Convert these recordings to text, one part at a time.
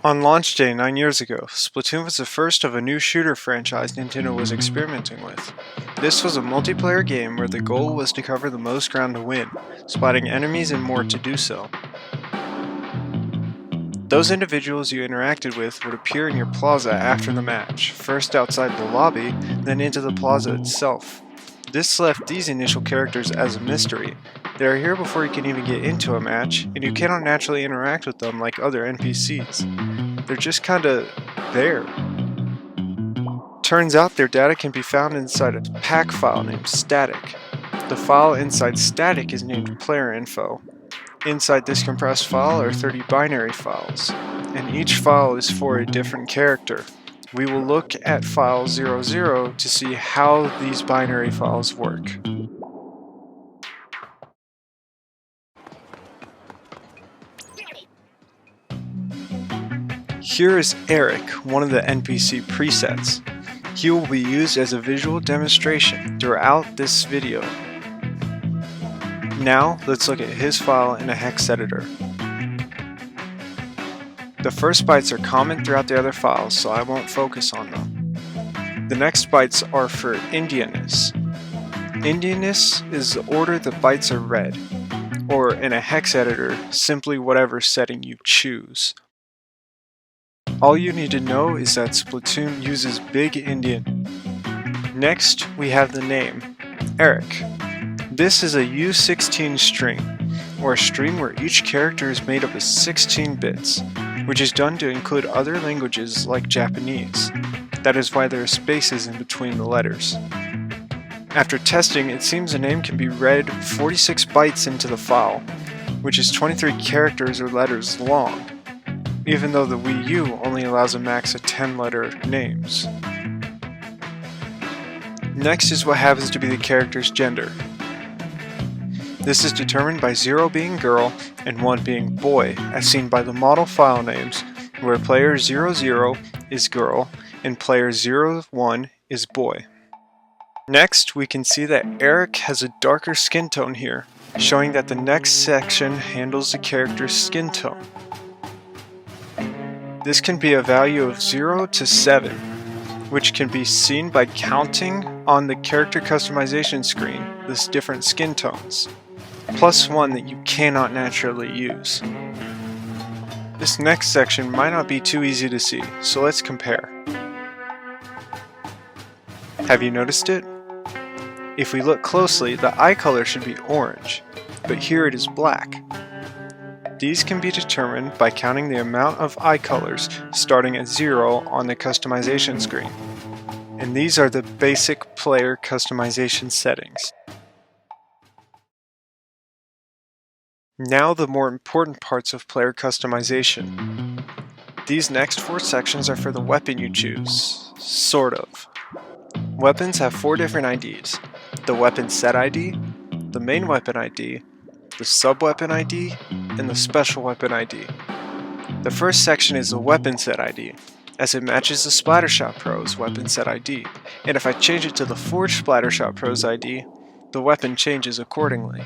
On launch day 9 years ago, Splatoon was the first of a new shooter franchise Nintendo was experimenting with. This was a multiplayer game where the goal was to cover the most ground to win, spotting enemies and more to do so. Those individuals you interacted with would appear in your plaza after the match, first outside the lobby, then into the plaza itself. This left these initial characters as a mystery. They are here before you can even get into a match, and you cannot naturally interact with them like other NPCs. They're just kinda there. Turns out their data can be found inside a pack file named static. The file inside static is named player info. Inside this compressed file are 30 binary files, and each file is for a different character. We will look at file 00 to see how these binary files work. Here is Eric, one of the NPC presets. He will be used as a visual demonstration throughout this video. Now, let's look at his file in a hex editor. The first bytes are common throughout the other files, so I won't focus on them. The next bytes are for Indianness. Indianness is the order the bytes are read, or in a hex editor, simply whatever setting you choose. All you need to know is that Splatoon uses big Indian. Next, we have the name, Eric. This is a U16 string, or a string where each character is made up of 16 bits, which is done to include other languages like Japanese. That is why there are spaces in between the letters. After testing, it seems the name can be read 46 bytes into the file, which is 23 characters or letters long, even though the Wii U only allows a max of 10-letter names. Next is what happens to be the character's gender. This is determined by 0 being girl and 1 being boy, as seen by the model file names, where player 00 is girl and player 01 is boy. Next, we can see that Eric has a darker skin tone here, showing that the next section handles the character's skin tone. This can be a value of 0 to 7, which can be seen by counting on the character customization screen the different skin tones, plus 1 that you cannot naturally use. This next section might not be too easy to see, so let's compare. Have you noticed it? If we look closely, the eye color should be orange, but here it is black. These can be determined by counting the amount of eye colors starting at 0 on the customization screen. And these are the basic player customization settings. Now the more important parts of player customization. These next 4 sections are for the weapon you choose, sort of. Weapons have 4 different IDs: the weapon set ID, the main weapon ID, the sub-weapon ID, and the special weapon ID. The first section is the weapon set ID, as it matches the Splattershot Pro's weapon set ID, and if I change it to the Forged Splattershot Pro's ID, the weapon changes accordingly.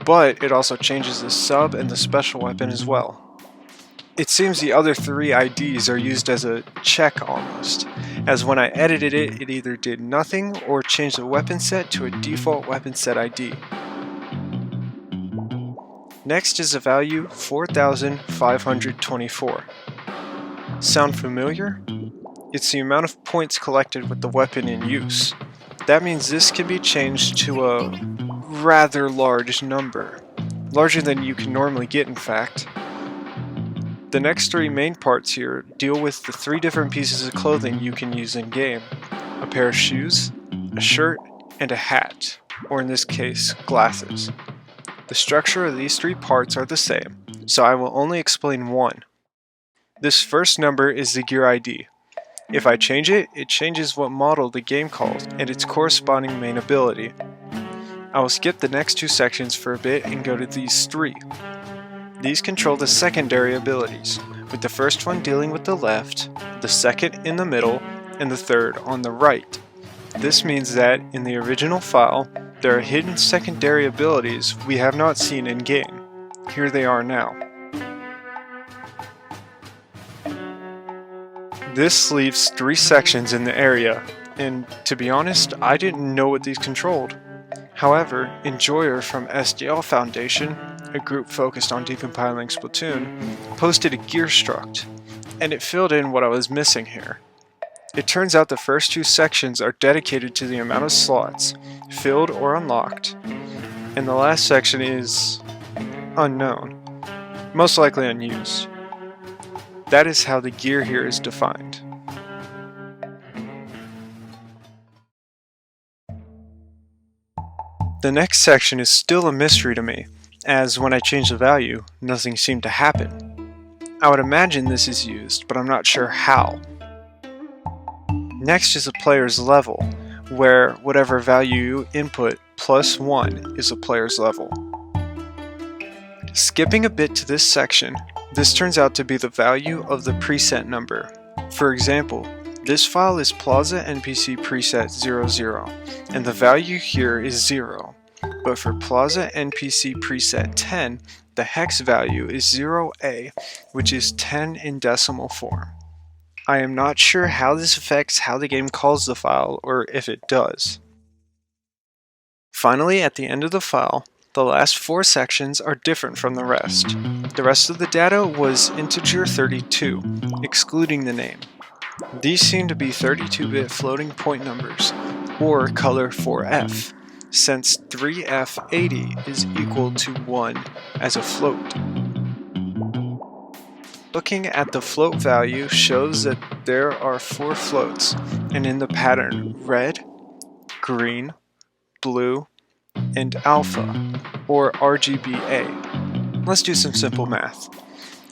But it also changes the sub and the special weapon as well. It seems the other 3 IDs are used as a check almost, as when I edited it, it either did nothing or changed the weapon set to a default weapon set ID. Next is the value 4524. Sound familiar? It's the amount of points collected with the weapon in use. That means this can be changed to a rather large number. Larger than you can normally get, in fact. The next 3 main parts here deal with the 3 different pieces of clothing you can use in-game: a pair of shoes, a shirt, and a hat, or in this case, glasses. The structure of these 3 parts are the same, so I will only explain one. This first number is the gear ID. If I change it, it changes what model the game calls and its corresponding main ability. I will skip the next 2 sections for a bit and go to these 3. These control the secondary abilities, with the first one dealing with the left, the second in the middle, and the third on the right. This means that, in the original file, there are hidden secondary abilities we have not seen in-game. Here they are now. This leaves 3 sections in the area, and to be honest, I didn't know what these controlled. However, Enjoyer from SDL Foundation, a group focused on decompiling Splatoon, posted a gear struct, and it filled in what I was missing here. It turns out the first 2 sections are dedicated to the amount of slots, filled or unlocked, and the last section is unknown, most likely unused. That is how the gear here is defined. The next section is still a mystery to me, as when I change the value, nothing seemed to happen. I would imagine this is used, but I'm not sure how. Next is a player's level, where whatever value you input plus 1 is a player's level. Skipping a bit to this section, this turns out to be the value of the preset number. For example, this file is Plaza NPC preset 00, and the value here is 0. But for Plaza NPC preset 10, the hex value is 0A, which is 10 in decimal form. I am not sure how this affects how the game calls the file, or if it does. Finally, at the end of the file, the last 4 sections are different from the rest. The rest of the data was integer 32, excluding the name. These seem to be 32-bit floating point numbers, or color 4F, since 3F80 is equal to 1 as a float. Looking at the float value shows that there are 4 floats, and in the pattern red, green, blue, and alpha, or RGBA. Let's do some simple math.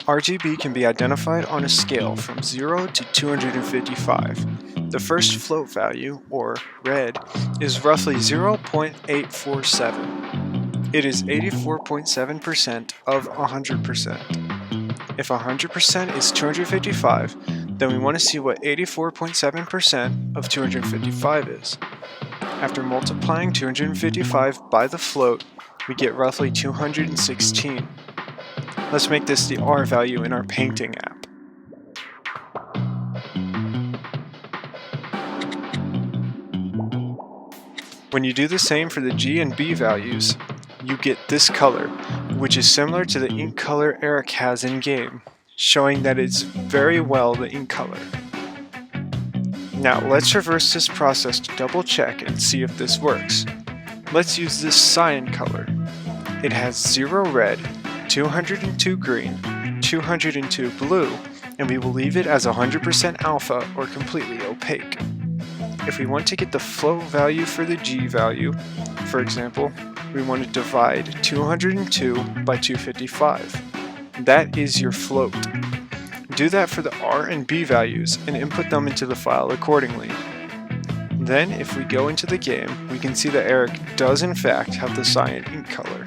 RGB can be identified on a scale from 0 to 255. The first float value, or red, is roughly 0.847. It is 84.7% of 100%. If 100% is 255, then we want to see what 84.7% of 255 is. After multiplying 255 by the float, we get roughly 216. Let's make this the R value in our painting app. When you do the same for the G and B values, you get this color, which is similar to the ink color Eric has in game, showing that it's very well the ink color. Now let's reverse this process to double check and see if this works. Let's use this cyan color. It has 0 red, 202 green, 202 blue, and we will leave it as 100% alpha or completely opaque. If we want to get the float value for the G value, for example, we want to divide 202 by 255. That is your float. Do that for the R and B values and input them into the file accordingly. Then, if we go into the game, we can see that Eric does in fact have the cyan ink color.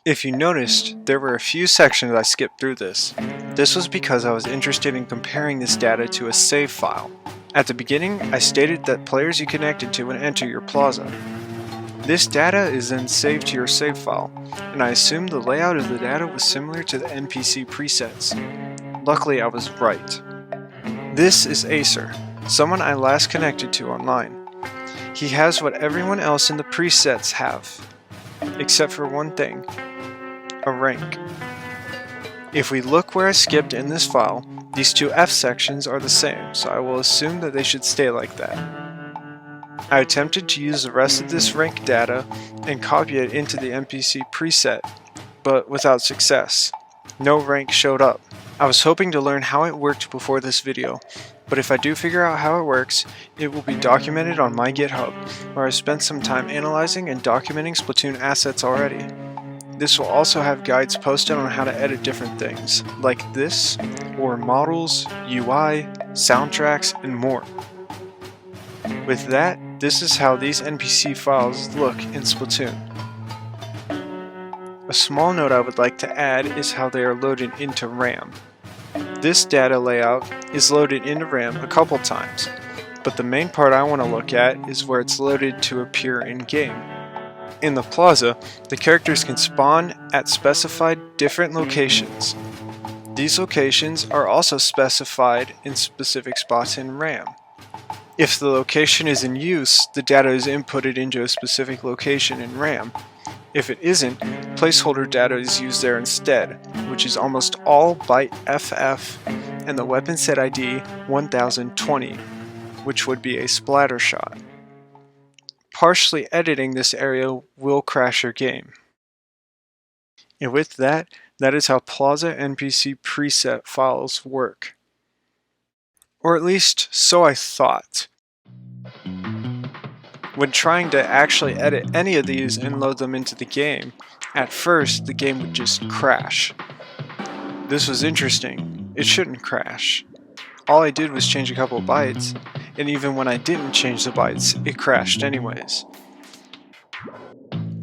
If you noticed, there were a few sections I skipped through this. This was because I was interested in comparing this data to a save file. At the beginning, I stated that players you connected to would enter your plaza. This data is then saved to your save file, and I assumed the layout of the data was similar to the NPC presets. Luckily, I was right. This is Acer, someone I last connected to online. He has what everyone else in the presets have, except for one thing. A rank. If we look where I skipped in this file, these 2 F sections are the same, so I will assume that they should stay like that. I attempted to use the rest of this rank data and copy it into the NPC preset, but without success. No rank showed up. I was hoping to learn how it worked before this video, but if I do figure out how it works, it will be documented on my GitHub, where I spent some time analyzing and documenting Splatoon assets already. This will also have guides posted on how to edit different things, like this, or models, UI, soundtracks, and more. With that, this is how these NPC files look in Splatoon. A small note I would like to add is how they are loaded into RAM. This data layout is loaded into RAM a couple times, but the main part I want to look at is where it's loaded to appear in game. In the plaza, the characters can spawn at specified different locations. These locations are also specified in specific spots in RAM. If the location is in use, the data is inputted into a specific location in RAM. If it isn't, placeholder data is used there instead, which is almost all byte FF and the weapon set ID 1020, which would be a splatter shot. Partially editing this area will crash your game. And with that, that is how Plaza NPC preset files work. Or at least, so I thought. When trying to actually edit any of these and load them into the game, at first the game would just crash. This was interesting. It shouldn't crash. All I did was change a couple bytes, and even when I didn't change the bytes, it crashed anyways.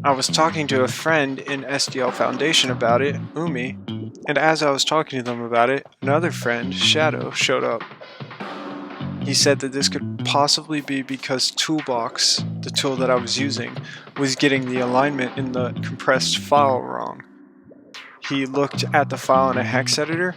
I was talking to a friend in SDL Foundation about it, Umi, and as I was talking to them about it, another friend, Shadow, showed up. He said that this could possibly be because Toolbox, the tool that I was using, was getting the alignment in the compressed file wrong. He looked at the file in a hex editor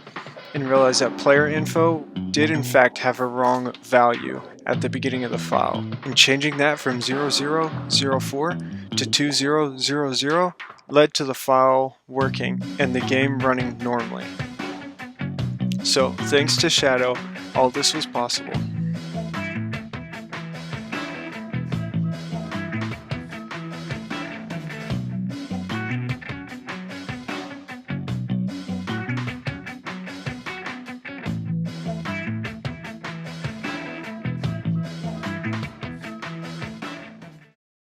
and realized that player info did in fact have a wrong value at the beginning of the file, and changing that from 0004 to 2000 led to the file working and the game running normally. So, thanks to Shadow, all this was possible.